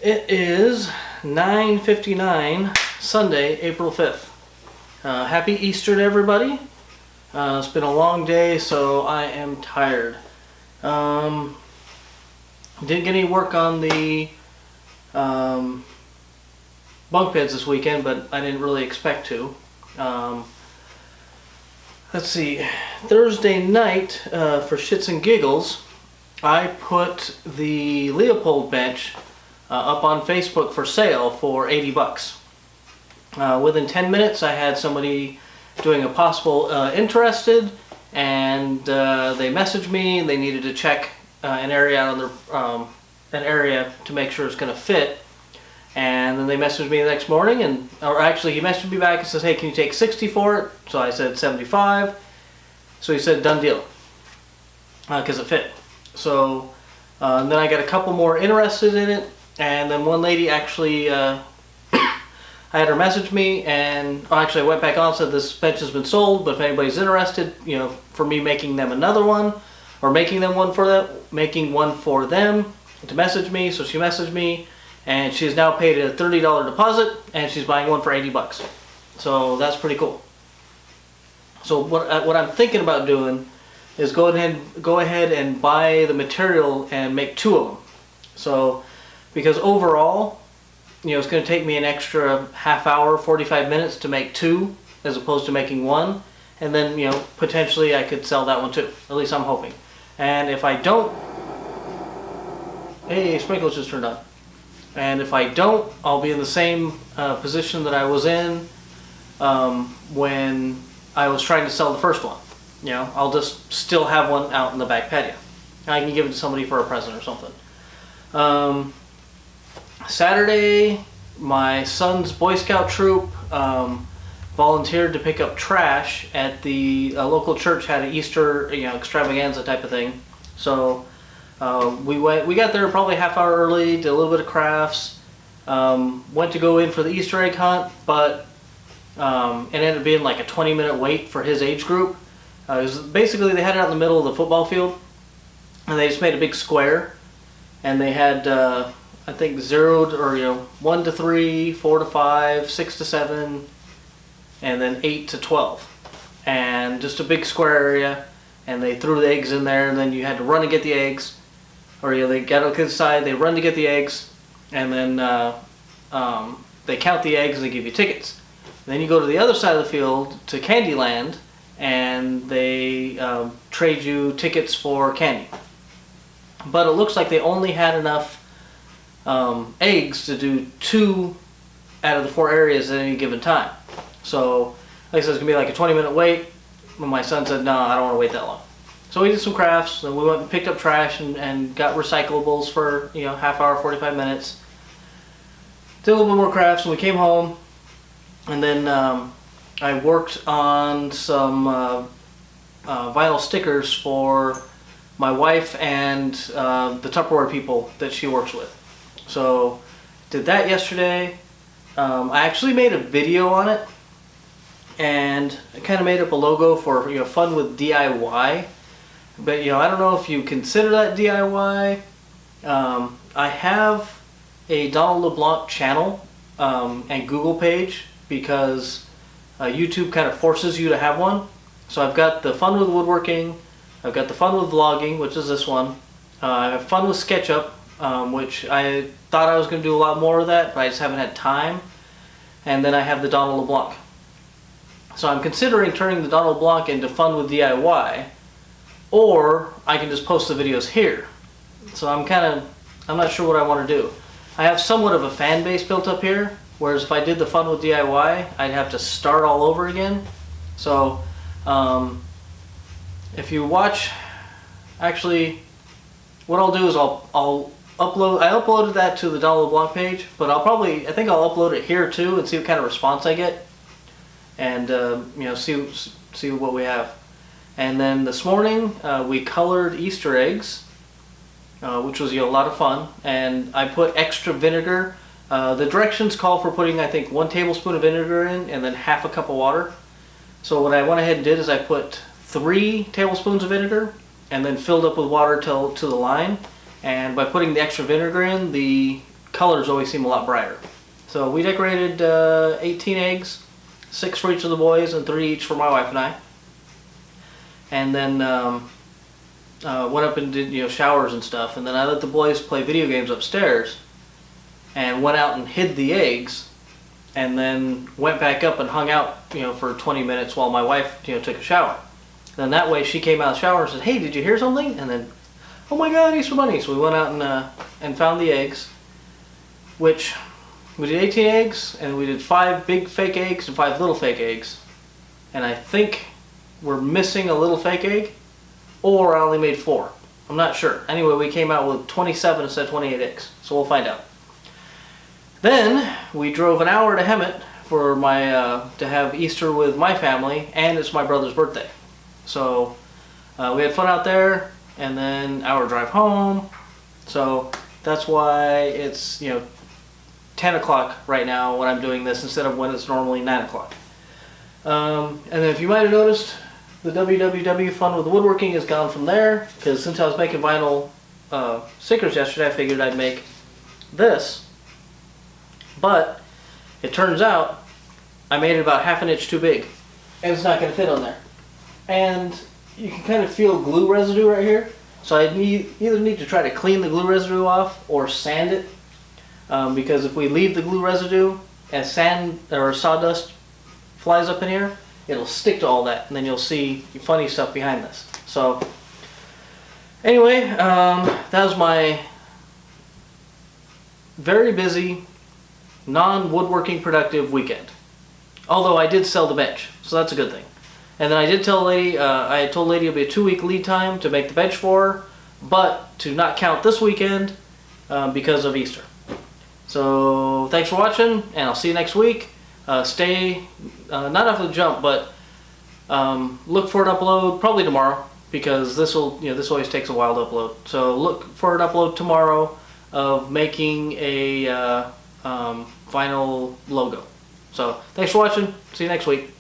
It is 9:59 Sunday, April 5th. Happy Easter to everybody. It's been a long day, so I am tired. Didn't get any work on the bunk beds this weekend, but I didn't really expect to. Let's see, Thursday night, for shits and giggles, I put the Leopold bench up on Facebook for sale for 80 bucks. Within 10 minutes I had somebody doing a possible interested, and they messaged me and they needed to check an area out on their an area to make sure it's going to fit. And then they messaged me the next morning, or actually he messaged me back and says, hey, can you take 60 for it? So I said 75. So he said done deal, because it fit. So then I got a couple more interested in it. And then one lady actually, I had her message me, and actually I went back on and said this bench has been sold, but if anybody's interested, you know, for me making them another one, or making one for them, to message me. So she messaged me, and she's now paid a $30 deposit, and she's buying one for 80 bucks. So that's pretty cool. So what I'm thinking about doing is go ahead and buy the material and make two of them. So, because overall, you know, it's going to take me an extra half hour, 45 minutes to make two, as opposed to making one. And then, you know, potentially I could sell that one too. At least I'm hoping. And if I don't, hey, sprinklers just turned on. And if I don't, I'll be in the same position that I was in when I was trying to sell the first one. You know, I'll just still have one out in the back patio. I can give it to somebody for a present or something. Saturday, my son's Boy Scout troop volunteered to pick up trash at the local church. Had an Easter, you know, extravaganza type of thing. So we got there probably a half hour early, did a little bit of crafts, went to go in for the Easter egg hunt, but it ended up being like a 20-minute wait for his age group. It was basically, they had it out in the middle of the football field, and they just made a big square, and they had I think 0 to, or, you know, 1 to 3, 4 to 5, 6 to 7, and then 8 to 12, and just a big square area. And they threw the eggs in there, and then you had to run and get the eggs, or, you know, they got to the side, they run to get the eggs, and then they count the eggs and they give you tickets. Then you go to the other side of the field to Candyland, and they trade you tickets for candy. But it looks like they only had enough eggs to do 2 out of the 4 areas at any given time. So, like I said, it's going to be like a 20-minute wait. But my son said, no, I don't want to wait that long. So we did some crafts, and we went and picked up trash and got recyclables for, you know, half hour, 45 minutes. Did a little bit more crafts, and we came home. And then I worked on some vinyl stickers for my wife and the Tupperware people that she works with. So did that yesterday. I actually made a video on it, and I kind of made up a logo for, you know, fun with DIY. But, you know, I don't know if you consider that DIY. I have a Donald LeBlanc channel and Google page, because YouTube kind of forces you to have one. So I've got the fun with woodworking, I've got the fun with vlogging, which is this one. I have fun with SketchUp, which I thought I was going to do a lot more of that, but I just haven't had time. And then I have the Donald LeBlanc. So I'm considering turning the Donald LeBlanc into fun with DIY, or I can just post the videos here. So I'm not sure what I want to do. I have somewhat of a fan base built up here, whereas if I did the fun with DIY, I'd have to start all over again. So if you watch, actually, what I'll do is I'll upload. I uploaded that to the Donald LeBlanc page, but I think I'll upload it here too and see what kind of response I get, and you know, see what we have. And then this morning we colored Easter eggs, which was, you know, a lot of fun. And I put extra vinegar. The directions call for putting, I think, 1 tablespoon of vinegar in, and then half a cup of water. So what I went ahead and did is I put 3 tablespoons of vinegar, and then filled up with water to the line. And by putting the extra vinegar in, the colors always seem a lot brighter. So we decorated 18 eggs, 6 for each of the boys and 3 each for my wife and I. And then went up and did showers and stuff. And then I let the boys play video games upstairs, and went out and hid the eggs, and then went back up and hung out for 20 minutes while my wife took a shower. Then that way she came out of the shower and said, "Hey, did you hear something?" And then, "Oh my God, Easter Bunny!" So we went out and found the eggs, which we did 18 eggs, and we did 5 big fake eggs and 5 little fake eggs. And I think we're missing a little fake egg, or I only made 4. I'm not sure. Anyway, we came out with 27 instead of 28 eggs, so we'll find out. Then we drove an hour to Hemet for to have Easter with my family, and it's my brother's birthday. So we had fun out there, and then hour drive home. So that's why it's 10 o'clock right now when I'm doing this instead of when it's normally 9 o'clock. And then if you might have noticed, the www fun with woodworking is gone from there, because since I was making vinyl stickers yesterday, I figured I'd make this. But it turns out I made it about ½ an inch too big, and it's not going to fit on there. And you can kind of feel glue residue right here, so I either need to try to clean the glue residue off or sand it, because if we leave the glue residue and sand or sawdust flies up in here, it'll stick to all that, and then you'll see funny stuff behind this. So anyway, that was my very busy, non-woodworking productive weekend. Although I did sell the bench, so that's a good thing. And then I did tell Lady, I told Lady it'll be a 2-week lead time to make the bench for her, but to not count this weekend because of Easter. So thanks for watching, and I'll see you next week. Stay, not off the jump, but look for an upload probably tomorrow, because this always takes a while to upload. So look for an upload tomorrow of making a vinyl logo. So thanks for watching. See you next week.